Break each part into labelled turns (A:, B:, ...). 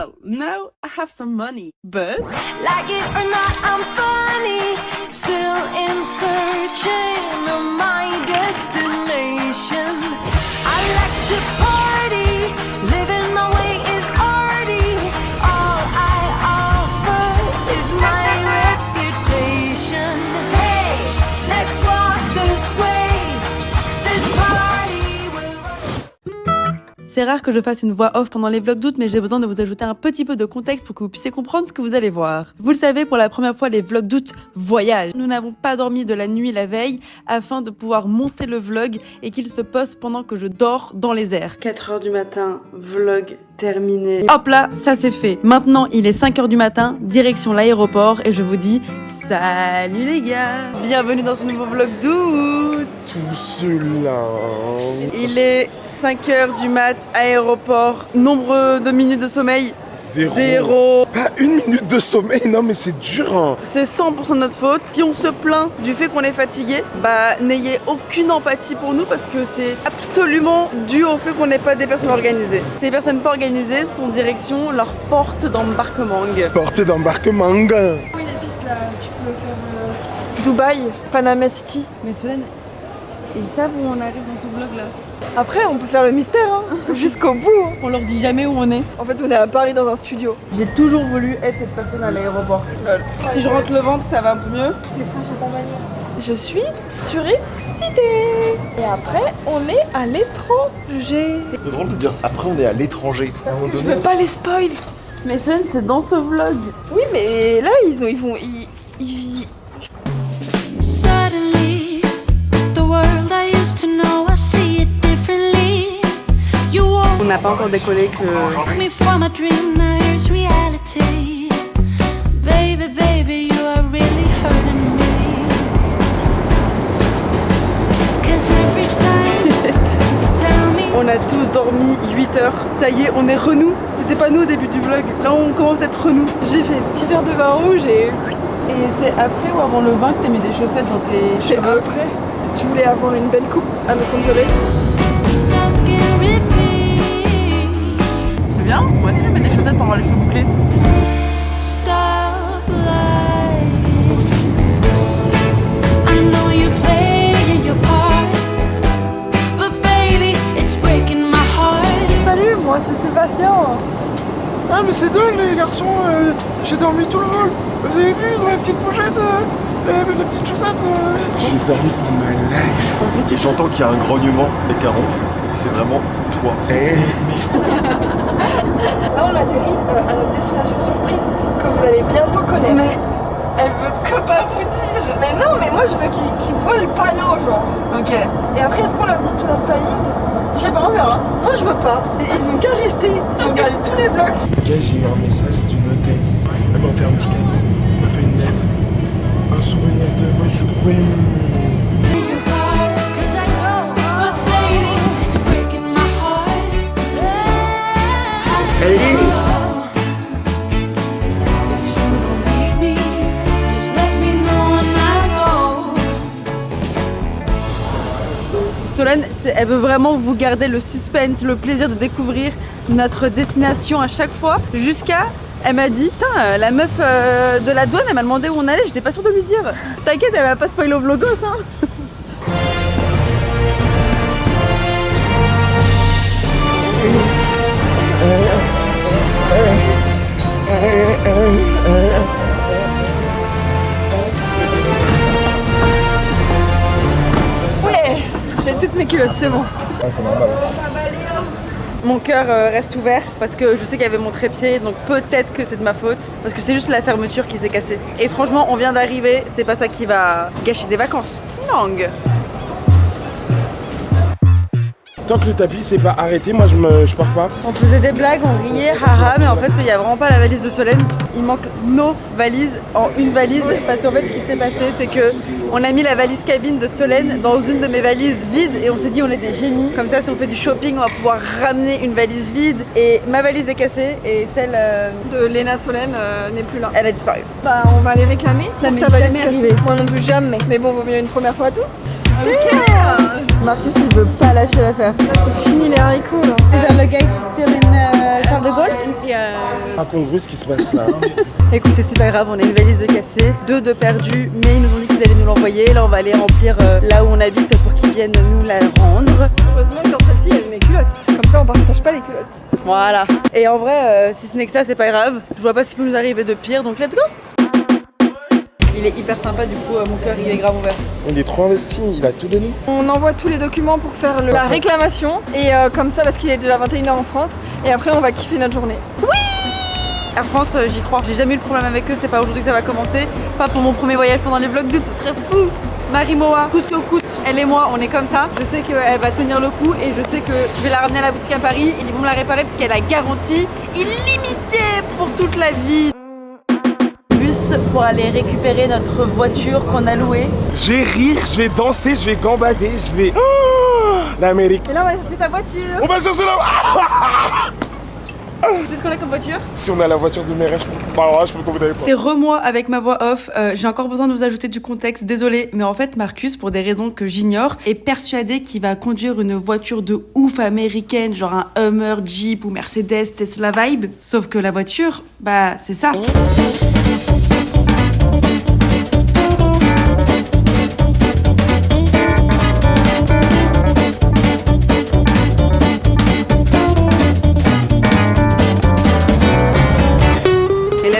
A: Well, now I have some money, but
B: Like it or not, I'm funny. Still in searching of my destination. I like to party. Living my way is arty. All I offer is my reputation. Hey, let's walk this way. This party will...
A: c'est rare que je fasse une voix off pendant les vlogs d'août, mais j'ai besoin de vous ajouter un petit peu de contexte pour que vous puissiez comprendre ce que vous allez voir. Vous le savez, pour la première fois, les vlogs d'août voyagent. Nous n'avons pas dormi de la nuit la veille afin de pouvoir monter le vlog et qu'il se poste pendant que je dors dans les airs. 4h du matin, vlog terminé. Hop là, ça c'est fait. Maintenant, il est 5h du matin, direction l'aéroport et je vous dis salut les gars. Bienvenue dans ce nouveau vlog d'août.
C: Tout cela.
A: Il est 5h du mat, aéroport, nombre de minutes de sommeil. Zéro.
C: Pas une minute de sommeil, non mais c'est dur hein.
A: C'est 100% de notre faute. Si on se plaint du fait qu'on est fatigué, bah n'ayez aucune empathie pour nous parce que c'est absolument dû au fait qu'on n'est pas des personnes organisées. Ces personnes pas organisées sont direction leur porte d'embarquement.
C: Portée d'embarquement.
D: Oui, les pistes là, tu peux faire Dubaï, Panama City.
A: Mais Solène, ils savent où on arrive dans ce vlog là.
D: Après, on peut faire le mystère, hein, jusqu'au bout. Hein.
A: On leur dit jamais où on est.
D: En fait, on est à Paris dans un studio.
A: J'ai toujours voulu être cette personne à l'aéroport. Si je rentre le ventre, ça va un peu mieux.
D: T'es franche à ta manière. Je suis surexcitée. Et après, on est à l'étranger.
E: C'est drôle de dire après on est à l'étranger.
D: Parce que je veux pas les spoil.
A: Mais Solène, c'est dans ce vlog.
D: Oui, mais là, ils vont...
B: Suddenly, the world I used to know, I see it differently. You
A: On
B: woke
A: n'a pas encore décollé que...
B: me from a dream, now here's reality. Baby, baby, you are really hurting me. 'Cause every time you tell me
A: On a tous dormi 8 heures. Ça y est, on est renou. C'était pas nous au début du vlog. Là, on commence à être renou.
D: J'ai fait un petit verre de vin rouge et
A: Et c'est après ou avant le vin que t'as mis des chaussettes dans tes
D: c'est
A: cheveux?
D: après. Je voulais avoir une belle coupe à Los Angeles.
B: stuck in repeat.
A: C'est bien. Moi aussi, je mets des chaussettes pour avoir les cheveux bouclés.
B: Stop lying. I know you're playing your part, but baby, it's breaking my heart.
D: Salut, moi c'est Sébastien.
C: Ah mais c'est dingue les garçons, j'ai dormi tout le vol. Vous avez vu dans la petite pochette, les petites chaussettes J'ai dormi pour ma life.
E: Et j'entends qu'il y a un grognement et qu'un ronfle. C'est vraiment toi.
D: Là on atterrit à notre destination surprise que vous allez bientôt connaître.
A: Mais elle veut que pas vous dire.
D: Mais non, mais moi je veux qu'ils voient le panneau genre.
A: Ok.
D: Et après est-ce qu'on leur dit tout notre planning?
A: Je sais pas, on verra.
D: Moi je veux pas. Ils ont qu'à rester. Ils ont regardé tous les vlogs.
C: Ok, j'ai eu un message d'une hôtesse. Elle m'a offert un petit cadeau. Elle m'a fait une lettre. Un souvenir de voyage.
B: Your heart, 'cause I know, but baby, it's breaking my heart. If you don't need me, just let me know and I'll go.
A: Solène, elle veut vraiment vous garder le suspense, le plaisir de découvrir notre destination à chaque fois. Jusqu'à, elle m'a dit, putain, la meuf de la douane, elle m'a demandé où on allait, j'étais pas sûre de lui dire. T'inquiète, elle va pas spoiler au vlogos, hein.
D: Ouais, j'ai toutes mes culottes, c'est bon.
A: Mon cœur reste ouvert parce que je sais qu'il y avait mon trépied, donc peut-être que c'est de ma faute. Parce que c'est juste la fermeture qui s'est cassée. Et franchement, on vient d'arriver, c'est pas ça qui va gâcher des vacances. Non.
C: Tant que le tapis s'est pas arrêté, moi je pars pas.
A: On faisait des blagues, on riait, haha, mais en fait il y a vraiment pas la valise de Solène. Il manque nos valises en une valise parce qu'en fait ce qui s'est passé c'est que on a mis la valise cabine de Solène dans une de mes valises vides et on s'est dit on est des génies. Comme ça si on fait du shopping on va pouvoir ramener une valise vide et ma valise est cassée et celle
D: De Léna Solène n'est plus là.
A: elle a disparu.
D: Bah on va aller réclamer
A: Ça
D: pour
A: m'est
D: ta valise
A: jamais
D: cassée.
A: arrivé.
D: Moi non plus jamais. Mais bon, vaut mieux une première fois à tout.
A: Marcus il veut pas lâcher l'affaire.
D: Là, c'est fini les haricots là.
A: Is that the guy still in Charles de Gaulle?
C: Raconte-nous ce qui se passe là.
A: Écoutez, c'est pas grave, on a une valise de cassée, 2 de perdus, mais ils nous ont dit qu'ils allaient nous l'envoyer. Là, on va aller remplir là où on habite pour qu'ils viennent nous la rendre.
D: Heureusement que dans celle-ci, il y a mes culottes. Comme ça, on partage pas les culottes.
A: Voilà. Et en vrai, si ce n'est que ça, c'est pas grave. Je vois pas ce qui peut nous arriver de pire, donc let's go! Il est hyper sympa, du coup, mon cœur, il est grave ouvert.
C: Il est trop investi, il a tout donné.
D: On envoie tous les documents pour faire la réclamation. Et comme ça, parce qu'il est déjà 21h en France. Et après, on va kiffer notre journée.
A: Air France, j'y crois. J'ai jamais eu de problème avec eux, c'est pas aujourd'hui que ça va commencer. Pas pour mon premier voyage pendant les vlogs d'août, ce serait fou. Marie-Moa, coûte que coûte, elle et moi, on est comme ça. Je sais qu'elle va tenir le coup et je sais que je vais la ramener à la boutique à Paris et ils vont me la réparer parce qu'elle a garantie illimitée pour toute la vie. Bus pour aller récupérer notre voiture qu'on a louée.
C: Je vais rire, je vais danser, je vais gambader, je vais... Oh, l'Amérique.
A: Et là, on va chercher ta voiture.
C: On va chercher la...
A: C'est ce qu'on a comme voiture?
C: Si on a la voiture de mes rêves, alors là, je peux tomber dans les pommes.
A: C'est re-moi avec ma voix off. J'ai encore besoin de vous ajouter du contexte, désolé. Mais en fait, Marcus, pour des raisons que j'ignore, est persuadé qu'il va conduire une voiture de ouf américaine, genre un Hummer, Jeep ou Mercedes, Tesla vibe. Sauf que la voiture, bah, c'est ça.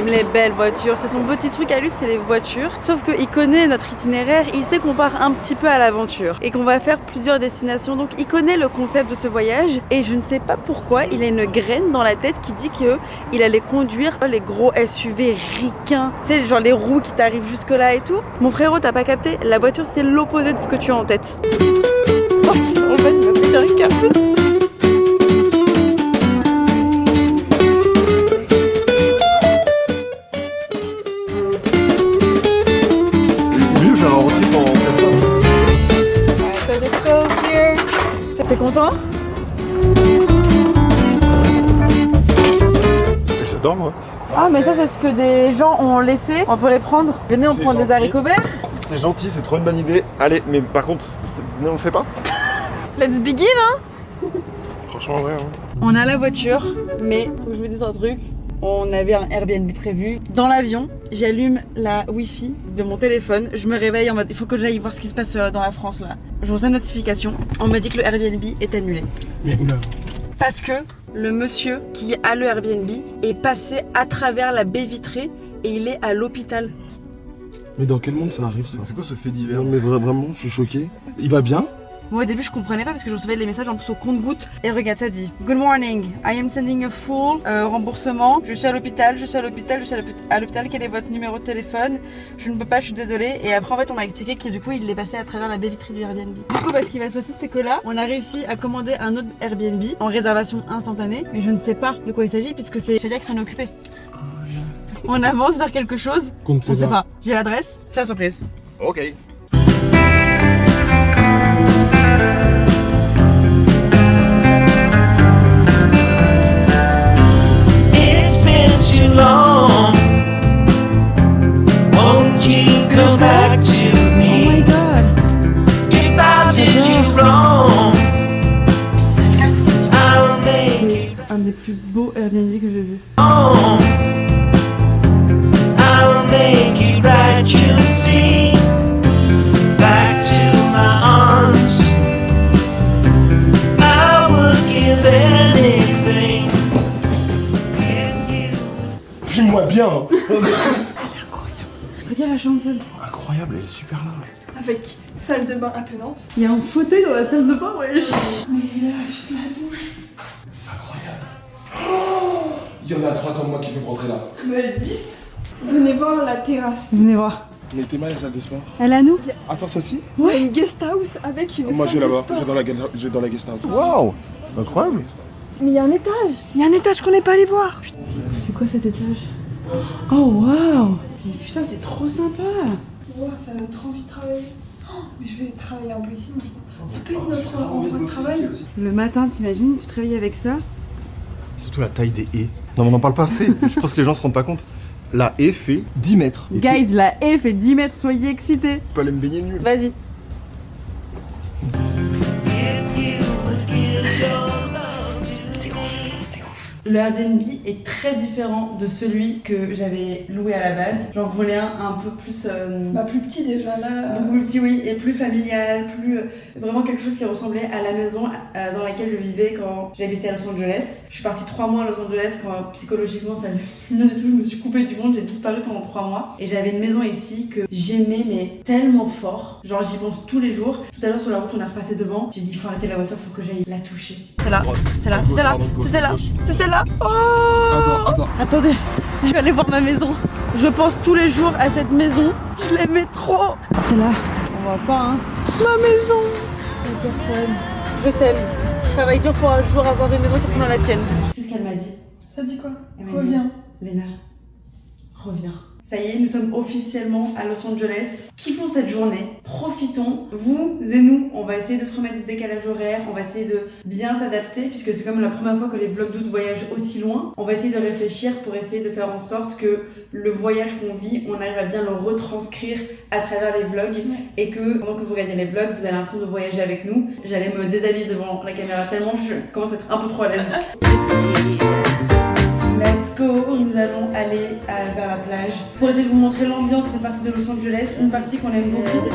A: Les belles voitures, c'est son petit truc à lui, c'est les voitures. Sauf qu'il connaît notre itinéraire, il sait qu'on part un petit peu à l'aventure et qu'on va faire plusieurs destinations. Donc il connaît le concept de ce voyage et je ne sais pas pourquoi il a une graine dans la tête qui dit qu'il allait conduire les gros SUV ricains. Tu sais, genre les roues qui t'arrivent jusque là et tout. Mon frérot, t'as pas capté? La voiture c'est l'opposé de ce que tu as en tête. Oh, en fait, il m'a pété un câble. T'es content?
E: J'adore moi.
A: Ah mais ça c'est ce que des gens ont laissé, on peut les prendre. Venez, on
E: C'est
A: prend des
E: gentil.
A: haricots verts.
E: C'est gentil, c'est trop une bonne idée. Allez, mais par contre, venez, on le fait pas.
D: Let's begin, hein.
C: Franchement, ouais.
A: On a la voiture, mais faut que je vous dise un truc. On avait un Airbnb prévu. Dans l'avion, j'allume la Wi-Fi de mon téléphone. Je me réveille en mode, il faut que j'aille voir ce qui se passe dans la France là. Je reçois une notification. On me dit que le Airbnb est annulé.
C: Mais oula.
A: Parce que le monsieur qui a le Airbnb est passé à travers la baie vitrée et il est à l'hôpital.
C: Mais dans quel monde ça arrive ça?
E: C'est quoi ce fait divers?
C: Non mais vraiment, je suis choqué. Il va bien?
A: Moi au début je comprenais pas parce que je recevais les messages en plus au compte-gouttes. Et regarde, ça dit Good morning, I am sending a full remboursement. Je suis à l'hôpital, je suis à l'hôpital, quel est votre numéro de téléphone? Je ne peux pas, je suis désolée. Et après en fait on m'a expliqué que du coup il est passé à travers la baie vitrée du Airbnb. Du coup ce qui va se passer c'est que là on a réussi à commander un autre Airbnb en réservation instantanée. Mais je ne sais pas de quoi il s'agit puisque c'est Chélia qui s'en est occupé. On avance vers quelque chose,
C: Qu'on ne
A: on sait pas. J'ai l'adresse, c'est la surprise.
E: Ok.
B: It's been too long. Won't you come back to
A: Oh my
B: me?
A: god.
B: If I did you wrong, I'll make
A: C'est un des plus beaux Airbnb que j'ai vu.
B: wrong. I'll make it right, you'll see. Back to my arms. I would give anything. Give you.
C: Filme-moi bien.
A: Regarde la chambre seule.
C: Incroyable, elle est super large.
D: Avec salle de bain attenante.
A: Il y a un fauteuil dans la salle de bain, wesh.
D: Mais là, juste la douche.
C: C'est incroyable. Oh, il y en a 3 comme moi qui peuvent rentrer là.
D: Mais 10. Venez voir la terrasse.
A: Venez voir.
C: Mais t'es mal la salle de sport.
A: Elle est à nous?
C: Attends, ça aussi?
D: Il y a une guest house avec une
C: Moi je
D: salle
C: vais
D: de
C: là-bas,
D: sport.
C: je vais dans la guest house.
E: Waouh, incroyable.
D: Mais il y a un étage. Il y a un étage qu'on n'est pas allé voir.
A: C'est quoi cet étage? Oh waouh! Mais putain, c'est trop sympa!
D: Wow, ça donne trop envie de travailler. Oh, mais je vais travailler un peu ici. Ça peut être notre endroit de travail.
A: Le matin, t'imagines, tu te réveilles avec ça?
E: Surtout la taille des haies. Non, mais on n'en parle pas assez. Je pense que les gens se rendent pas compte. La haie fait 10 mètres. Et
A: Guys, la haie fait 10 mètres, soyez excités!
E: tu peux aller me baigner nul.
A: Vas-y. Le Airbnb est très différent de celui que j'avais loué à la base. J'en voulais un peu plus...
D: plus petit déjà là.
A: Beaucoup plus petit, oui, et plus familial, plus vraiment quelque chose qui ressemblait à la maison dans laquelle je vivais quand j'habitais à Los Angeles. Je suis partie 3 mois à Los Angeles quand psychologiquement ça allait mieux du tout. Je me suis coupée du monde, j'ai disparu pendant 3 mois et j'avais une maison ici que j'aimais mais tellement fort. Genre j'y pense tous les jours. Tout à l'heure sur la route on est repassé devant. J'ai dit faut arrêter la voiture, faut que j'aille la toucher. C'est là, c'est là, c'est celle-là, c'est celle-là, c'est celle-là. Oh
E: Attends.
A: Attendez, je vais aller voir ma maison. Je pense tous les jours à cette maison. Je l'aimais trop. C'est là. On voit pas, hein. Ma maison. La personne. Je t'aime. Je travaille dur pour un jour avoir une maison qui ressemble à la tienne. C'est ce qu'elle m'a dit.
D: Ça dit quoi?
A: Elle m'a dit,
D: Reviens.
A: Léna, reviens. Ça y est, nous sommes officiellement à Los Angeles. Kiffons cette journée. Profitons. Vous et nous, on va essayer de se remettre du décalage horaire. On va essayer de bien s'adapter puisque c'est comme la première fois que les vlogs d'août voyagent aussi loin. On va essayer de réfléchir pour essayer de faire en sorte que le voyage qu'on vit, on arrive à bien le retranscrire à travers les vlogs et que pendant que vous regardez les vlogs, vous avez l'impression de voyager avec nous. J'allais me déshabiller devant la caméra tellement je commence à être un peu trop à l'aise. Let's go, nous allons aller vers la plage pour essayer de vous montrer l'ambiance de cette partie de Los Angeles, une partie qu'on aime beaucoup.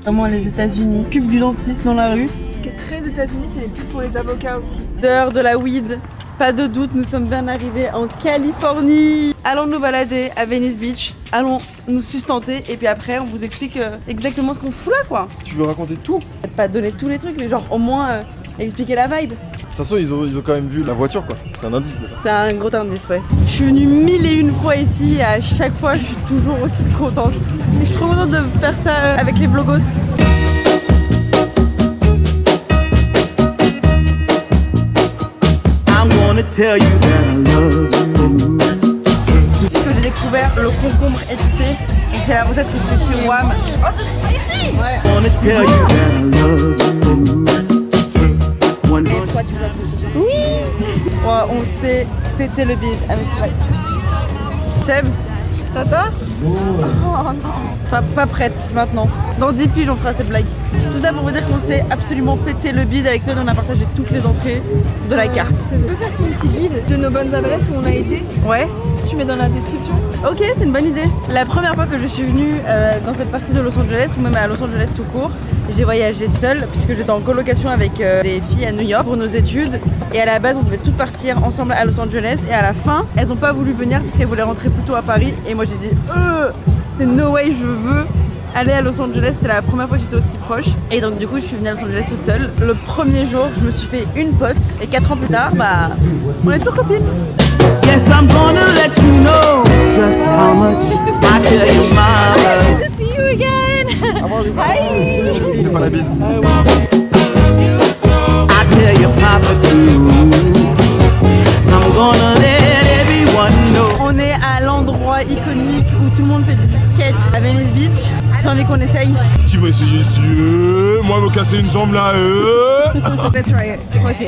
A: Vraiment les États-Unis, pub du dentiste dans la rue.
D: Ce qui est très États-Unis, c'est les pubs pour les avocats aussi.
A: Dehors de la weed, pas de doute, nous sommes bien arrivés en Californie. Allons nous balader à Venice Beach, allons nous sustenter et puis après on vous explique exactement ce qu'on fout là quoi.
E: Tu veux raconter tout?
A: Peut-être pas donner tous les trucs mais genre au moins expliquer la vibe.
E: De toute façon, ils ont quand même vu la voiture, quoi. C'est un indice déjà.
A: C'est un gros indice, ouais. Je suis venue 1001 fois ici et à chaque fois, je suis toujours aussi contente. Et je suis trop contente de faire ça avec les vlogos.
B: I'm gonna tell you that I love you.
A: C'est que j'ai découvert le concombre épicé. C'est la recette que je fais chez WAM. Oh, c'est spicy! Ouais.
B: I'm gonna tell you that I love you.
A: Ouais, on s'est pété le bide avec ça. Seb, tata? Oh non. Pas prête maintenant. Dans 10 piges on fera cette blague. Tout ça pour vous dire qu'on s'est absolument pété le bide avec toi. On a partagé toutes les entrées de la carte.
D: Tu peux faire ton petit guide de nos bonnes adresses où on a été?
A: Ouais.
D: Tu mets dans la description.
A: Ok, c'est une bonne idée. La première fois que je suis venue dans cette partie de Los Angeles, ou même à Los Angeles tout court, j'ai voyagé seule puisque j'étais en colocation avec des filles à New York pour nos études. Et à la base, on devait toutes partir ensemble à Los Angeles. Et à la fin, elles n'ont pas voulu venir parce qu'elles voulaient rentrer plus tôt à Paris. Et moi, j'ai dit, c'est no way, je veux aller à Los Angeles. C'était la première fois que j'étais aussi proche. Et donc, du coup, je suis venue à Los Angeles toute seule. Le premier jour, je me suis fait une pote. Et 4 ans plus tard, bah, on est toujours copines.
B: Yes, I'm gonna let you know just how much I tell you my love.
A: Good to see you again. Hi.
E: Fais pas la bise.
B: I tell your papa too. I'm gonna let everyone know.
A: On est à l'endroit iconique où tout le monde fait du skate à Venice Beach. J'ai envie qu'on essaye.
C: Qui va essayer ici? Moi, me casser une jambe là.
A: Let's try it. Ok.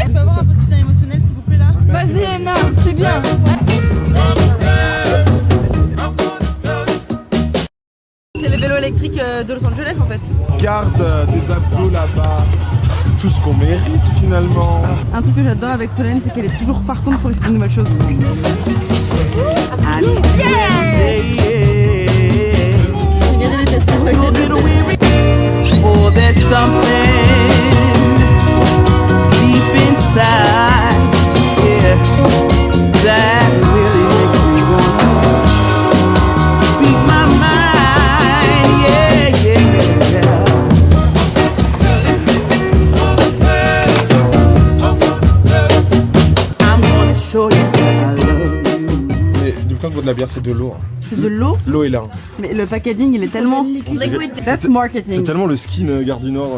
A: Je peux avoir un peu de soutien émotionnel s'il vous plaît là?
D: Vas-y Anna, c'est bien.
A: C'est les vélos électriques de Los Angeles en fait.
C: Garde des abdos là-bas. Tout ce qu'on mérite finalement.
A: Un truc que j'adore avec Solène, c'est qu'elle est toujours partante pour essayer de nouvelles choses.
B: I need
A: Regardez les têtes.
B: oh, there's something deep inside, yeah, that really makes me wanna speak my mind, yeah, yeah. I'm gonna show you that I love you.
E: Mais depuis quand on boit de la bière, c'est de l'eau. Hein.
A: C'est de l'eau,
E: L'eau est là.
A: mais le packaging il est tellement. That's
E: C'est
A: marketing.
E: tellement le skin Gare du Nord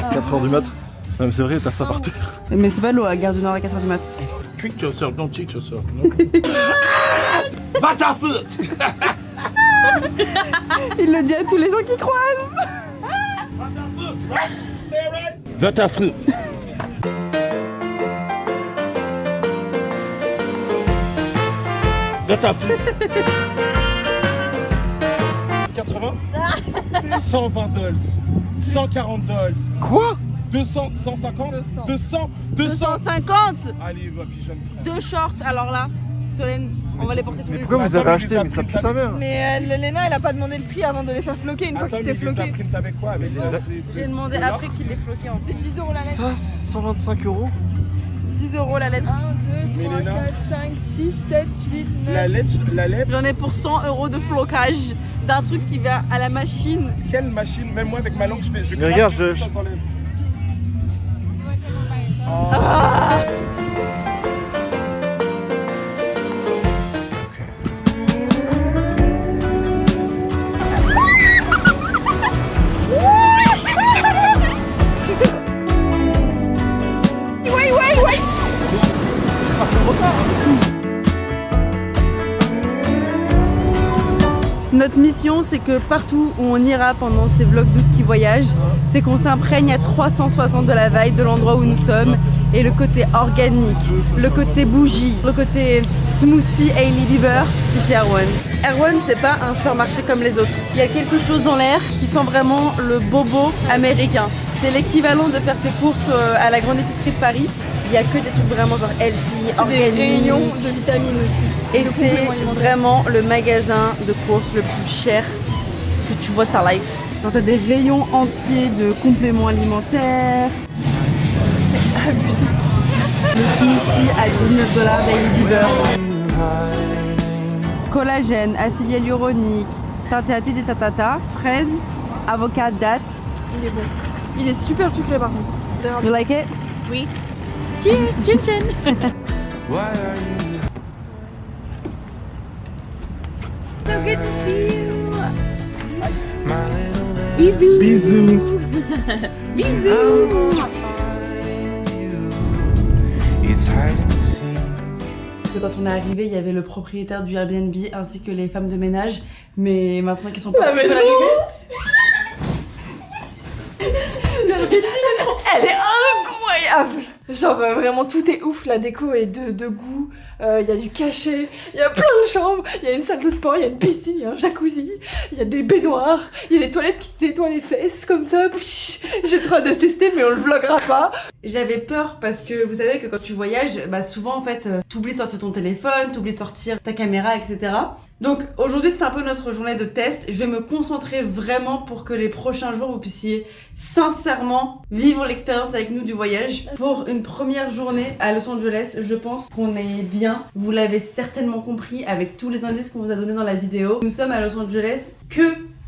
E: 4h du mat. Non, mais c'est vrai, t'as ça par terre.
A: Mais c'est pas l'eau à Gare du Nord à 4h du mat.
C: Treat yourself, don't cheat yourself. No?
B: Va ta foot!
A: Il le dit à tous les gens qui croisent.
C: Va ta fruit. Va ta fruit.
F: 80 $120 $140
E: Quoi?
C: 200, 150, 200, 200.
A: 250.
C: Allez, va, pigeonne, frère.
A: 2 shorts, alors là, Solène, on va les porter tous les jours.
E: Pourquoi vous avez acheté? Mais ça pue sa mère.
D: Mais Léna, elle a pas demandé le prix avant de les faire floquer une fois que c'était floqué.
C: Avec quoi? Avec
A: J'ai demandé après qu'il les floquait en fait.
D: C'était 10 € la lettre.
E: Ça, c'est 125 €.
A: 10 € la lettre.
D: 1, 2, 3, 4, 5, 6, 7, 8, 9.
C: La lettre.
A: J'en ai pour 100 € de flocage d'un truc qui va à la machine.
C: Quelle machine? Même moi avec ma langue, je fais.
E: Mais regarde,
C: ça s'enlève.
A: Notre mission, c'est que partout où on ira pendant ces vlogs d'août qui voyagent, c'est qu'on s'imprègne à 360 de la vibe de l'endroit où nous sommes. Et le côté organique, le côté bougie, le côté smoothie Hailey Bieber, c'est chez Erwan. Erwan, c'est pas un supermarché comme les autres. Il y a quelque chose dans l'air qui sent vraiment le bobo américain. C'est l'équivalent de faire ses courses à la grande épicerie de Paris. Il y a que des trucs vraiment genre healthy, organiques.
D: Des rayons de vitamines aussi.
A: Et c'est vraiment le magasin de courses le plus cher que tu vois de ta life. Genre t'as des rayons entiers de compléments alimentaires. C'est abusé. Le smoothie à 19 $ d'Hailey Bieber. Collagène, acide hyaluronique, tataté des tatata, fraises, avocat, date.
D: Il est bon. Il est super sucré par contre.
A: You like it?
D: Oui. Cheers, chin chin. So good to see you. Bisous.
E: Bisous.
D: Bisous.
A: Quand on est arrivé, il y avait le propriétaire du Airbnb ainsi que les femmes de ménage, mais maintenant qu'ils sont partis,
D: maison. Elle est incroyable. Genre vraiment tout est ouf, la déco est de goût, il y a du cachet, il y a plein de chambres, il y a une salle de sport, il y a une piscine, il y a un jacuzzi, il y a des baignoires, il y a des toilettes qui te nettoient les fesses comme ça. J'ai trop hâte de tester mais on le vloguera pas.
A: J'avais peur parce que vous savez que quand tu voyages, bah souvent en fait, t'oublies de sortir ton téléphone, t'oublies de sortir ta caméra, etc. Donc aujourd'hui c'est un peu notre journée de test. Je vais me concentrer vraiment pour que les prochains jours vous puissiez sincèrement vivre l'expérience avec nous du voyage. Pour une première journée à Los Angeles, je pense qu'on est bien. Vous l'avez certainement compris avec tous les indices qu'on vous a donnés dans la vidéo. Nous sommes à Los Angeles que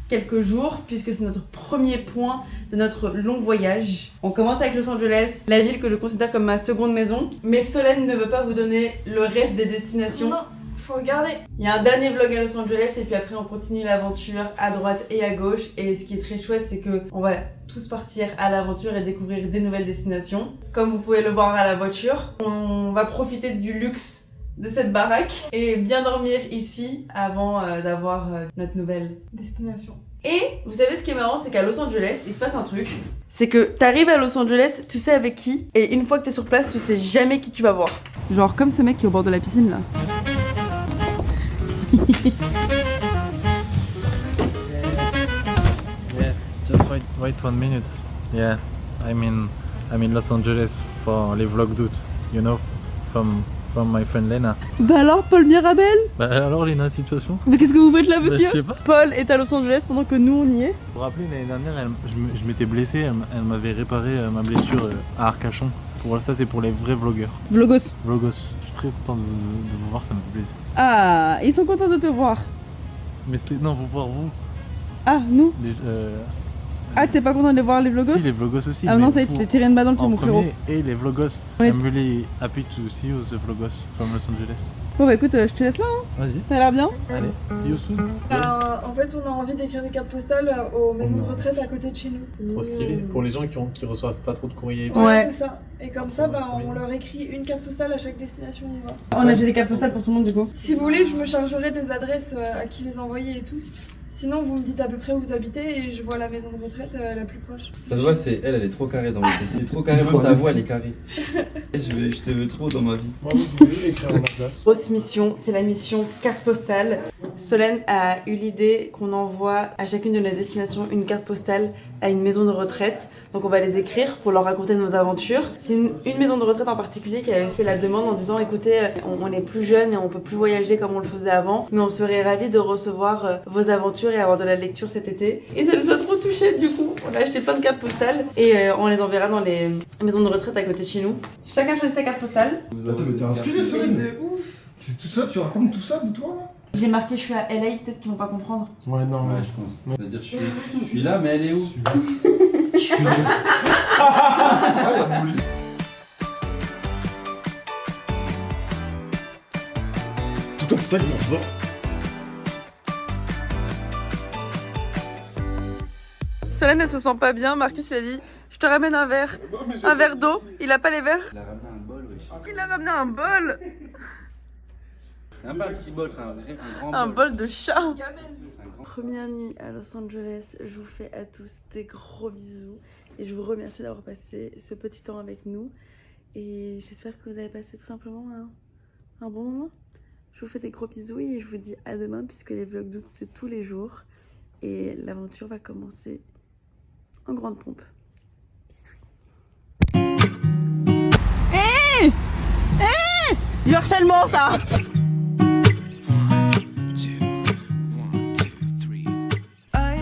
A: quelques jours puisque c'est notre premier point de notre long voyage. On commence avec Los Angeles, la ville que je considère comme ma seconde maison. Mais Solène ne veut pas vous donner le reste des destinations.
D: Non, faut regarder.
A: Il y a un dernier vlog à Los Angeles et puis après on continue l'aventure à droite et à gauche. Et ce qui est très chouette, c'est que on va tous partir à l'aventure et découvrir des nouvelles destinations. Comme vous pouvez le voir à la voiture, on va profiter du luxe de cette baraque et bien dormir ici avant d'avoir notre nouvelle
D: Destination.
A: Et vous savez ce qui est marrant, c'est qu'à Los Angeles, il se passe un truc. C'est que t'arrives à Los Angeles, tu sais avec qui, et une fois que t'es sur place, tu sais jamais qui tu vas voir. Genre comme ce mec qui est au bord de la piscine là.
F: Yeah, just wait 1 minute. Yeah, I'm in Los Angeles for les vlogs d'août, you know, from my friend Lena.
A: Bah alors, Paul Mirabel?
F: Bah alors Lena, situation?
A: Mais qu'est-ce que vous faites là,
F: Bah,
A: monsieur?
F: je sais pas.
A: Paul est à Los Angeles pendant que nous on y est.
F: Vous vous rappelez, l'année dernière, je m'étais blessé, elle m'avait réparé ma blessure à Arcachon. Voilà, ça c'est pour les vrais vlogueurs.
A: Vlogos.
F: Vlogos, je suis très content de vous voir, ça me fait plaisir.
A: Ah, ils sont contents de te voir.
F: Mais c'était, non, vous voir vous.
A: Ah, nous? Ah, t'es pas content de voir les vlogos?
F: Si, les vlogos aussi.
A: Ah
F: mais
A: non, ça y est, tu
F: vous,
A: t'es tiré une balle dans le pied,
F: en
A: mon frérot.
F: premier, et les vlogos.
A: Ouais.
F: I'm really happy to see you, the vlogos from Los Angeles.
A: Bon bah écoute, je te laisse là, hein.
F: Vas-y,
A: T'as l'air bien?
F: allez, see you soon.
D: En fait, on a envie d'écrire des cartes postales aux maisons de retraite à côté de chez nous.
F: Trop stylé. Pour les gens qui reçoivent pas trop de courriers et tout.
D: Ouais,
A: Ouais.
D: c'est ça. Et comme ça, bah, on leur écrit une carte postale à chaque destination où on va.
A: On a acheté des cartes postales pour tout le monde du coup.
D: Si vous voulez, je me chargerai des adresses à qui les envoyer et tout. Sinon, vous me dites à peu près où vous habitez et je vois la maison de retraite la plus proche.
G: Ça se voit, c'est elle est trop carrée dans le Elle est trop carrée, même ta voix elle est carrée. Je te veux trop dans ma vie.
E: Moi, vous pouvez écrire à ma place.
A: Grosse mission, c'est la mission carte postale. Solène a eu l'idée qu'on envoie à chacune de nos destinations une carte postale à une maison de retraite. Donc on va les écrire pour leur raconter nos aventures. C'est une maison de retraite en particulier qui avait fait la demande en disant écoutez, on est plus jeunes et on peut plus voyager comme on le faisait avant, mais on serait ravis de recevoir vos aventures et avoir de la lecture cet été. Et ça nous a trop touchés du coup. On a acheté plein de cartes postales et on les enverra dans les maisons de retraite à côté de chez nous. Chacun choisit sa carte postale.
E: Attends, mais t'es inspiré, Solène?
D: De ouf.
E: C'est tout ça, tu racontes tout ça de toi là?
A: J'ai marqué je suis à LA, peut-être qu'ils vont pas comprendre.
C: Ouais, non,
G: Ouais, je pense. On va dire je suis là, mais elle est où?
E: Je suis là. Ah, il a bouli. Tout un sac pour ça.
A: Solène elle se sent pas bien, Marcus lui a dit je te ramène un verre. Un verre d'eau, il a pas les verres.
G: Il a ramené un bol, wesh.
A: Il a ramené un bol.
G: Un petit bol, frère, un grand
A: Un bol de chat.
G: Un grand-
A: Première nuit à Los Angeles, je vous fais à tous des gros bisous et je vous remercie d'avoir passé ce petit temps avec nous et j'espère que vous avez passé tout simplement un bon moment. Je vous fais des gros bisous et je vous dis à demain puisque les vlogs d'août c'est tous les jours et l'aventure va commencer en grande pompe. Bisous.
D: Du harcèlement, ça.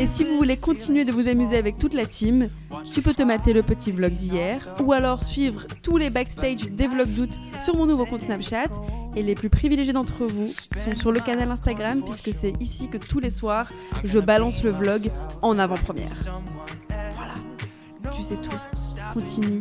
A: Et si vous voulez continuer de vous amuser avec toute la team, tu peux te mater le petit vlog d'hier ou alors suivre tous les backstage des vlogs d'août sur mon nouveau compte Snapchat. Et les plus privilégiés d'entre vous sont sur le canal Instagram puisque c'est ici que tous les soirs je balance le vlog en avant-première. Voilà, tu sais tout. Continue